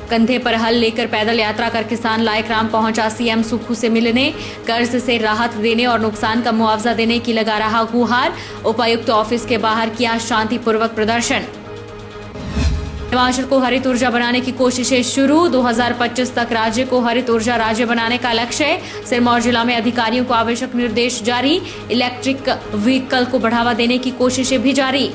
कंधे पर हल लेकर पैदल यात्रा कर किसान लायकराम पहुंचा सीएम सुक्खू से मिलने। कर्ज से राहत देने और नुकसान का मुआवजा देने की लगा रहा गुहार। उपायुक्त ऑफिस के बाहर किया शांतिपूर्वक प्रदर्शन। हिमाचल को हरित ऊर्जा बनाने की कोशिशें शुरू। 2025 तक राज्य को हरित ऊर्जा राज्य बनाने का लक्ष्य। सिरमौर जिला में अधिकारियों को आवश्यक निर्देश जारी। इलेक्ट्रिक व्हीकल को बढ़ावा देने की कोशिशें भी जारी।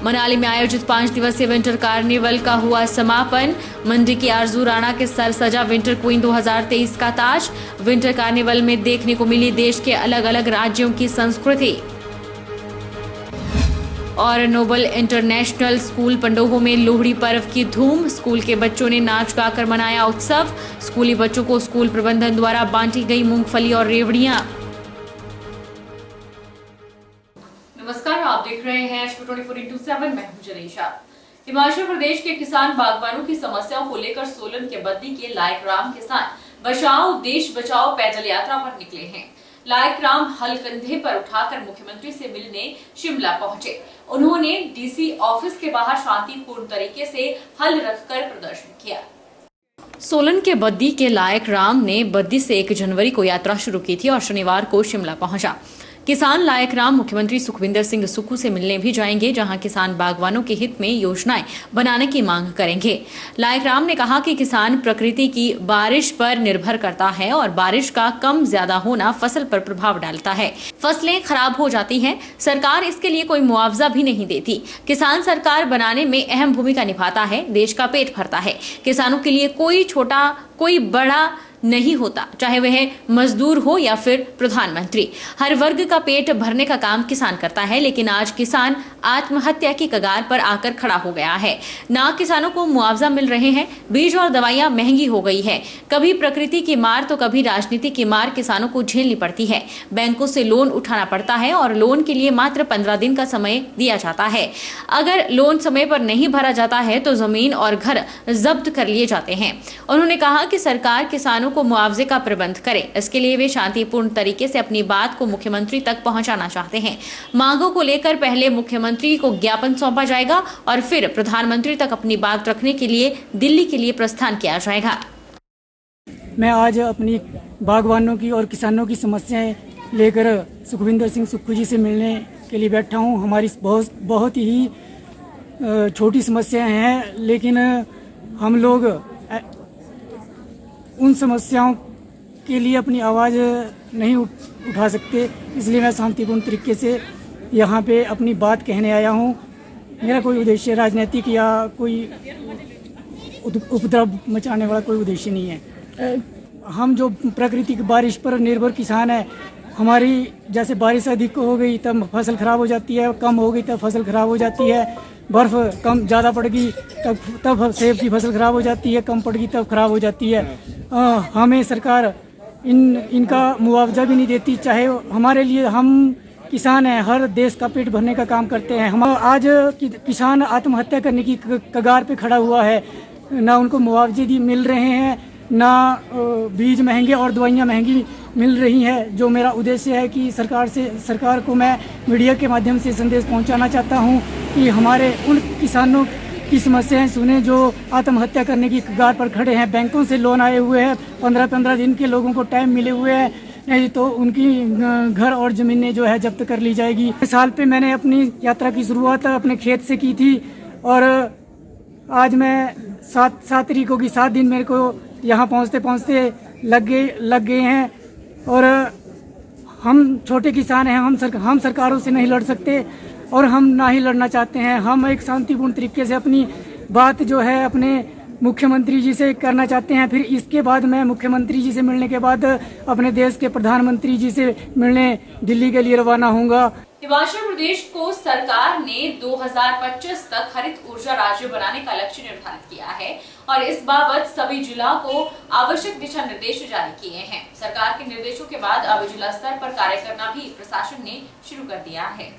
मनाली में आयोजित 5 दिवसीय विंटर कार्निवल का हुआ समापन। मंडी की आरजू राणा के सर सजा विंटर क्वीन 2023 का ताज। विंटर कार्निवल में देखने को मिली देश के अलग अलग राज्यों की संस्कृति। और नोबल इंटरनेशनल स्कूल पंडोह में लोहड़ी पर्व की धूम। स्कूल के बच्चों ने नाच गाकर मनाया उत्सव। स्कूली बच्चों को स्कूल प्रबंधन द्वारा बांटी गई मूंगफली और रेवड़ियां। नमस्कार, आप देख रहे हैं 24x7। मैं हूं जनीशा। हिमाचल प्रदेश के किसान बागवानों की समस्याओं को लेकर सोलन के बद्दी के लायकराम किसान बचाओ देश बचाओ पैदल यात्रा पर निकले हैं। लायकराम हल कंधे पर उठाकर मुख्यमंत्री से मिलने शिमला पहुंचे। उन्होंने डीसी ऑफिस के बाहर शांतिपूर्ण तरीके से हल रखकर प्रदर्शन किया। सोलन के बद्दी के लायकराम ने बद्दी से 1 जनवरी को यात्रा शुरू की थी और शनिवार को शिमला पहुंचा। किसान लायकराम मुख्यमंत्री सुखविंदर सिंह सुक्खू से मिलने भी जाएंगे, जहां किसान बागवानों के हित में योजनाएं बनाने की मांग करेंगे। लायकराम ने कहा कि किसान प्रकृति की बारिश पर निर्भर करता है और बारिश का कम ज्यादा होना फसल पर प्रभाव डालता है। फसलें खराब हो जाती हैं, सरकार इसके लिए कोई मुआवजा भी नहीं देती। किसान सरकार बनाने में अहम भूमिका निभाता है, देश का पेट भरता है। किसानों के लिए कोई छोटा कोई बड़ा नहीं होता, चाहे वह मजदूर हो या फिर प्रधानमंत्री। हर वर्ग का पेट भरने का काम किसान करता है, लेकिन आज किसान आत्महत्या की कगार पर आकर खड़ा हो गया है। ना किसानों को मुआवजा मिल रहे हैं, बीज और दवाइयां महंगी हो गई है। कभी प्रकृति की मार तो कभी राजनीति की मार किसानों को झेलनी पड़ती है। बैंकों से लोन उठाना पड़ता है और लोन के लिए मात्र 15 दिन का समय दिया जाता है। अगर लोन समय पर नहीं भरा जाता है तो जमीन और घर जब्त कर लिए जाते हैं। उन्होंने कहा कि सरकार किसानों को मुआवजे का प्रबंध करे। इसके लिए वे शांतिपूर्ण तरीके से अपनी बात को मुख्यमंत्री तक पहुंचाना चाहते हैं। मांगों को लेकर पहले मुख्यमंत्री को ज्ञापन सौंपा जाएगा और फिर प्रधानमंत्री तक अपनी बात रखने के लिए दिल्ली के लिए प्रस्थान किया जाएगा। मैं आज अपनी बागवानों की और किसानों की समस्याएं लेकर सुखविंदर सिंह सुक्खू जी से मिलने के लिए बैठा हूं। हमारी बहुत ही छोटी समस्याएं हैं, लेकिन हम लोग उन समस्याओं के लिए अपनी आवाज़ नहीं उठा सकते, इसलिए मैं शांतिपूर्ण तरीके से यहाँ पे अपनी बात कहने आया हूँ। मेरा कोई उद्देश्य राजनीतिक या कोई उपद्रव मचाने वाला कोई उद्देश्य नहीं है। हम जो प्रकृति की बारिश पर निर्भर किसान है, हमारी जैसे बारिश अधिक हो गई तब फसल खराब हो जाती है, कम हो गई तब फसल खराब हो जाती है। बर्फ़ कम ज़्यादा पड़ गई तब सेब की फसल खराब हो जाती है, कम पड़ गई तब खराब हो जाती है। हमें सरकार इनका मुआवजा भी नहीं देती, चाहे हमारे लिए हम किसान हैं, हर देश का पेट भरने का काम करते हैं। हम आज किसान आत्महत्या करने की कगार पे खड़ा हुआ है। ना उनको मुआवजे मिल रहे हैं, ना बीज महंगे और दवाइयाँ महंगी मिल रही हैं। जो मेरा उद्देश्य है कि सरकार को मैं मीडिया के माध्यम से संदेश पहुंचाना चाहता हूं कि हमारे उन किसानों की समस्याएं सुने जो आत्महत्या करने की कगार पर खड़े हैं। बैंकों से लोन आए हुए हैं, 15-15 दिन के लोगों को टाइम मिले हुए हैं, नहीं तो उनकी घर और ज़मीनें जो है जब्त कर ली जाएगी। इस साल पे मैंने अपनी यात्रा की शुरुआत अपने खेत से की थी और आज मैं 7 तारीख होगी, 7 दिन मेरे को यहाँ पहुँचते लग गए हैं। और हम छोटे किसान हैं, हम सरकारों से नहीं लड़ सकते और हम ना ही लड़ना चाहते हैं। हम एक शांतिपूर्ण तरीके से अपनी बात जो है अपने मुख्यमंत्री जी से करना चाहते हैं। फिर इसके बाद मैं मुख्यमंत्री जी से मिलने के बाद अपने देश के प्रधानमंत्री जी से मिलने दिल्ली के लिए रवाना होऊंगा। हिमाचल प्रदेश को सरकार ने 2025 तक हरित ऊर्जा राज्य बनाने का लक्ष्य निर्धारित किया है और इस बाबत सभी जिला को आवश्यक दिशा निर्देश जारी किए हैं। सरकार के निर्देशों के बाद अब जिला स्तर पर कार्य करना भी प्रशासन ने शुरू कर दिया है।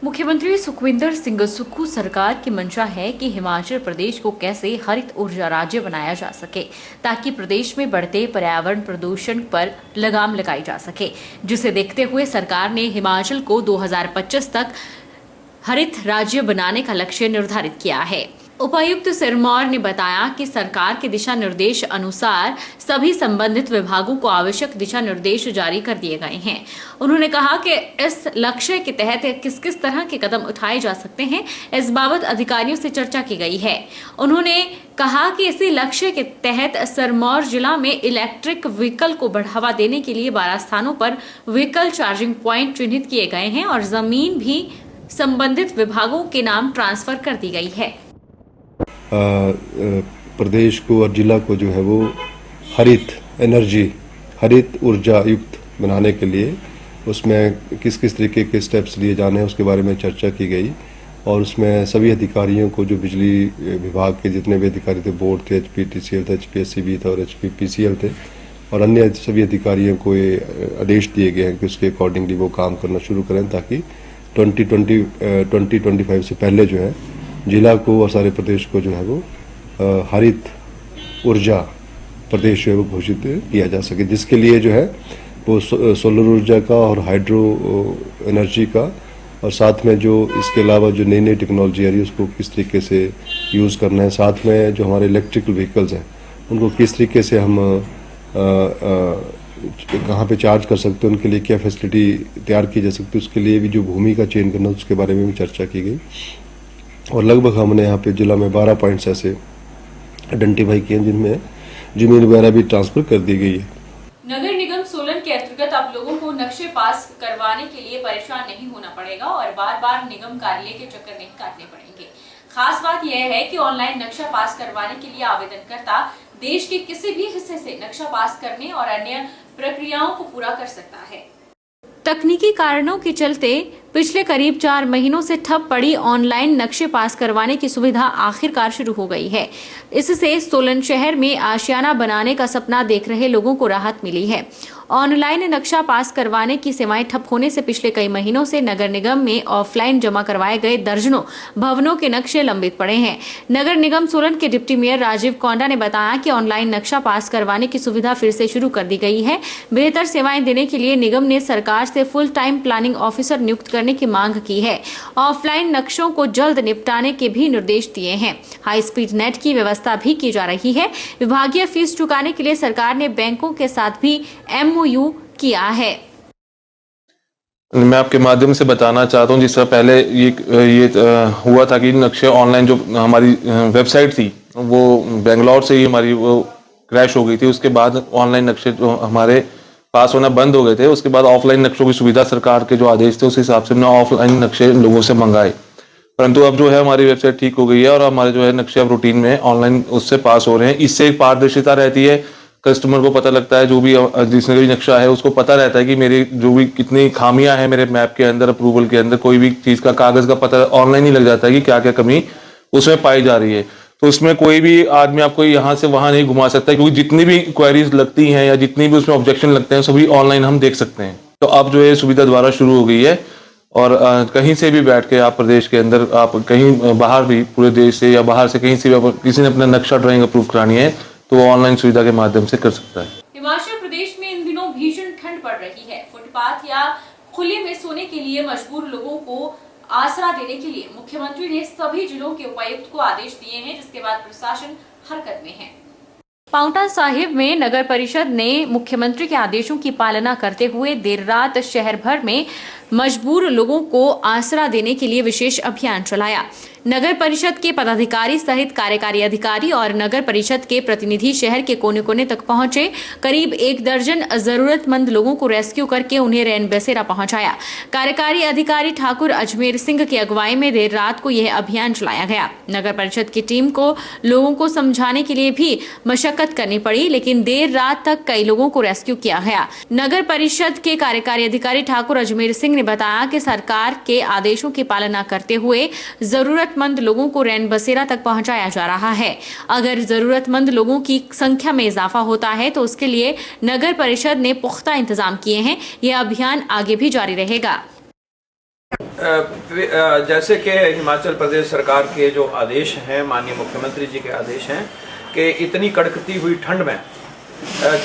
मुख्यमंत्री सुखविंदर सिंह सुक्खू सरकार की मंशा है कि हिमाचल प्रदेश को कैसे हरित ऊर्जा राज्य बनाया जा सके, ताकि प्रदेश में बढ़ते पर्यावरण प्रदूषण पर लगाम लगाई जा सके, जिसे देखते हुए सरकार ने हिमाचल को 2025 तक हरित राज्य बनाने का लक्ष्य निर्धारित किया है। उपायुक्त सिरमौर ने बताया कि सरकार के दिशा निर्देश अनुसार सभी संबंधित विभागों को आवश्यक दिशा निर्देश जारी कर दिए गए हैं। उन्होंने कहा कि इस लक्ष्य के तहत किस किस तरह के कदम उठाए जा सकते हैं, इस बाबत अधिकारियों से चर्चा की गई है। उन्होंने कहा कि इसी लक्ष्य के तहत सिरमौर जिला में इलेक्ट्रिक व्हीकल को बढ़ावा देने के लिए 12 स्थानों पर व्हीकल चार्जिंग प्वाइंट चिन्हित किए गए हैं और जमीन भी संबंधित विभागों के नाम ट्रांसफर कर दी गई है। प्रदेश को और जिला को जो है वो हरित ऊर्जा युक्त बनाने के लिए उसमें किस किस तरीके के स्टेप्स लिए जाने हैं उसके बारे में चर्चा की गई और उसमें सभी अधिकारियों को, जो बिजली विभाग के जितने भी अधिकारी थे, बोर्ड थे, HPTCL था, HPSCB था और HPPCL थे और अन्य सभी अधिकारियों को ये आदेश दिए गए हैं कि उसके अकॉर्डिंगली वो काम करना शुरू करें ताकि 2025 से पहले जो है जिला को और सारे प्रदेश को जो है वो हरित ऊर्जा प्रदेश जो है वो घोषित किया जा सके, जिसके लिए जो है वो सोलर ऊर्जा का और हाइड्रो एनर्जी का और साथ में जो इसके अलावा जो नई नई टेक्नोलॉजी आ रही है उसको किस तरीके से यूज़ करना है, साथ में जो हमारे इलेक्ट्रिकल व्हीकल्स हैं उनको किस तरीके से हम कहाँ पे चार्ज कर सकते हैं, उनके लिए क्या फैसिलिटी तैयार की जा सकती है, उसके लिए भी जो भूमि का चयन करना उसके बारे में भी चर्चा की गई और लगभग हमने यहाँ पे जिला में 12 पॉइंट्स ऐसे आइडेंटिफाई किए जिनमें जमीन वगैरह भी ट्रांसफर कर दी गई है। नगर निगम सोलन के अंतर्गत अब लोगों को नक्शे पास करवाने के लिए परेशान नहीं होना पड़ेगा और बार बार निगम कार्यालय के चक्कर नहीं काटने पड़ेंगे। खास बात यह है कि ऑनलाइन नक्शा पास करवाने के लिए आवेदनकर्ता देश के किसी भी हिस्से से नक्शा पास करने और अन्य प्रक्रियाओं को पूरा कर सकता है। तकनीकी कारणों के चलते पिछले करीब 4 महीनों से ठप पड़ी ऑनलाइन नक्शे पास करवाने की सुविधा आखिरकार शुरू हो गई है। इससे सोलन शहर में आशियाना बनाने का सपना देख रहे लोगों को राहत मिली है। ऑनलाइन नक्शा पास करवाने की सेवाएं ठप होने से पिछले कई महीनों से नगर निगम में ऑफलाइन जमा करवाए गए दर्जनों भवनों के नक्शे लंबित पड़े हैं। नगर निगम सोलन के डिप्टी मेयर राजीव कोंडा ने बताया कि ऑनलाइन नक्शा पास करवाने की सुविधा फिर से शुरू कर दी गई है। बेहतर सेवाएं देने के लिए निगम ने सरकार से फुल टाइम प्लानिंग ऑफिसर नियुक्त करने की मांग की है। ऑफलाइन नक्शों को जल्द निपटाने के भी निर्देश दिए हैं। हाई स्पीड नेट की व्यवस्था भी की जा रही है। विभागीय फीस चुकाने के लिए सरकार ने बैंकों के साथ भी MOU किया है। मैं आपके माध्यम से बताना चाहता हूँ, जिस तरह पहले ये हुआ था कि नक्शे ऑनलाइन जो हमारी वेबसाइट थी वो बेंगलोर से ही हमारी वो क्रैश हो गई थी। उसके बाद ऑनलाइन नक्शे जो हमारे पास होना बंद हो गए थे। उसके बाद ऑफलाइन नक्शों की सुविधा सरकार के जो आदेश थे उस हिसाब से हमने ऑफलाइन नक्शे लोगों से मंगाए, परंतु अब जो है हमारी वेबसाइट ठीक हो गई है और हमारे जो है नक्शे अब रूटीन में ऑनलाइन उससे पास हो रहे हैं। इससे एक पारदर्शिता रहती है, कस्टमर को पता लगता है, जो भी जिसने भी नक्शा है उसको पता रहता है कि मेरे जो भी कितनी खामियां हैं मेरे मैप के अंदर, अप्रूवल के अंदर, कोई भी चीज़ का कागज़ का पता ऑनलाइन ही लग जाता है कि क्या क्या कमी उसमें पाई जा रही है। तो इसमें कोई भी आदमी आपको यहाँ से वहाँ नहीं घुमा सकता, क्योंकि जितनी भी क्वेरीज लगती हैं या जितनी भी उसमें ऑब्जेक्शन लगते हैं सभी ऑनलाइन हम देख सकते हैं। तो अब जो है सुविधा दोबारा शुरू हो गई है और कहीं से भी बैठ के आप प्रदेश के अंदर, आप कहीं बाहर भी, पूरे देश से या बाहर से कहीं से भी किसी ने अपना नक्शा ड्राइंग अप्रूव करानी है तो वो ऑनलाइन सुविधा के माध्यम से कर सकता है। हिमाचल प्रदेश में इन दिनों भीषण ठंड पड़ रही है। फुटपाथ या खुले में सोने के लिए मजबूर लोगों को आसरा देने के लिए मुख्यमंत्री ने सभी जिलों के उपायुक्त को आदेश दिए हैं, जिसके बाद प्रशासन हरकत में है। पांवटा साहिब में नगर परिषद ने मुख्यमंत्री के आदेशों की पालना करते हुए देर रात शहर भर में मजबूर लोगों को आसरा देने के लिए विशेष अभियान चलाया। नगर परिषद के पदाधिकारी सहित कार्यकारी अधिकारी और नगर परिषद के प्रतिनिधि शहर के कोने कोने तक पहुंचे। करीब 1 दर्जन जरूरतमंद लोगों को रेस्क्यू करके उन्हें रैन बसेरा पहुंचाया। कार्यकारी अधिकारी ठाकुर अजमेर सिंह की अगुवाई में देर रात को यह अभियान चलाया गया। नगर परिषद की टीम को लोगों को समझाने के लिए भी मशक्कत करनी पड़ी, लेकिन देर रात तक कई लोगों को रेस्क्यू किया गया। नगर परिषद के कार्यकारी अधिकारी ठाकुर अजमेर सिंह ने बताया कि सरकार के आदेशों की पालना करते हुए जरूरतमंद लोगों को रैन बसेरा तक पहुंचाया जा रहा है। अगर जरूरतमंद लोगों की संख्या में इजाफा होता है तो उसके लिए नगर परिषद ने पुख्ता इंतजाम किए हैं। यह अभियान आगे भी जारी रहेगा। जैसे कि हिमाचल प्रदेश सरकार के जो आदेश हैं, माननीय मुख्यमंत्री जी के आदेश हैं कि इतनी कड़कती हुई ठंड में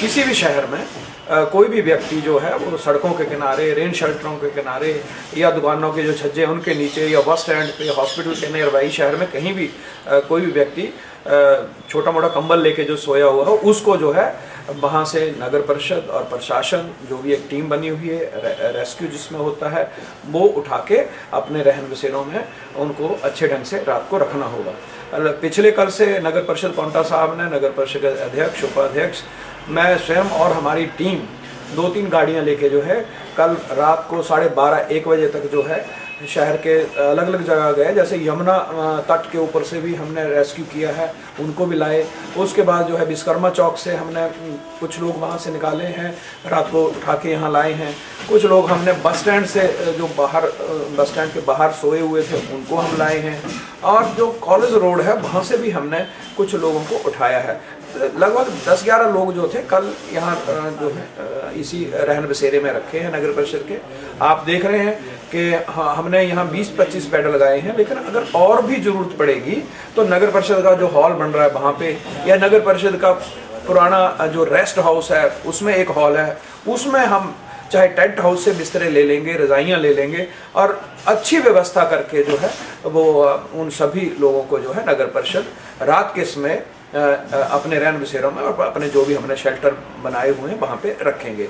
किसी भी शहर में कोई भी व्यक्ति जो है वो सड़कों के किनारे, रेन शेल्टरों के किनारे या दुकानों के जो छज्जे हैं उनके नीचे या बस स्टैंड पे, हॉस्पिटल के नियर बाई शहर में कहीं भी कोई भी व्यक्ति छोटा मोटा कंबल लेके जो सोया हुआ हो, उसको जो है वहाँ से नगर परिषद और प्रशासन जो भी एक टीम बनी हुई है रेस्क्यू जिसमें होता है, वो उठा के अपने रहन बसेरों में उनको अच्छे ढंग से रात को रखना होगा। पिछले कल से नगर परिषद पांवटा साहब ने, नगर परिषद के अध्यक्ष, उपाध्यक्ष, मैं स्वयं और हमारी टीम 2-3 गाड़ियां लेके जो है कल रात को 12:30-1 बजे तक जो है शहर के अलग अलग जगह गए। जैसे यमुना तट के ऊपर से भी हमने रेस्क्यू किया है, उनको भी लाए। उसके बाद जो है विश्वकर्मा चौक से हमने कुछ लोग वहाँ से निकाले हैं, रात को उठा के यहाँ लाए हैं। कुछ लोग हमने बस स्टैंड से जो बाहर, बस स्टैंड के बाहर सोए हुए थे, उनको हम लाए हैं। और जो कॉलेज रोड है वहाँ से भी हमने कुछ लोगों को उठाया है। लगभग 10-11 लोग जो थे कल यहाँ जो है इसी रहन बसेरे में रखे हैं नगर परिषद के। आप देख रहे हैं कि हमने यहाँ 20-25 बेड लगाए हैं, लेकिन अगर और भी जरूरत पड़ेगी तो नगर परिषद का जो हॉल बन रहा है वहाँ पे, या नगर परिषद का पुराना जो रेस्ट हाउस है उसमें एक हॉल है, उसमें हम चाहे टेंट हाउस से बिस्तरे ले लेंगे, रजाइयाँ ले लेंगे और अच्छी व्यवस्था करके जो है वो उन सभी लोगों को जो है नगर परिषद रात के समय अपने रहन बसेरों में और अपने जो भी हमने शेल्टर बनाए हुए हैं वहाँ पे रखेंगे।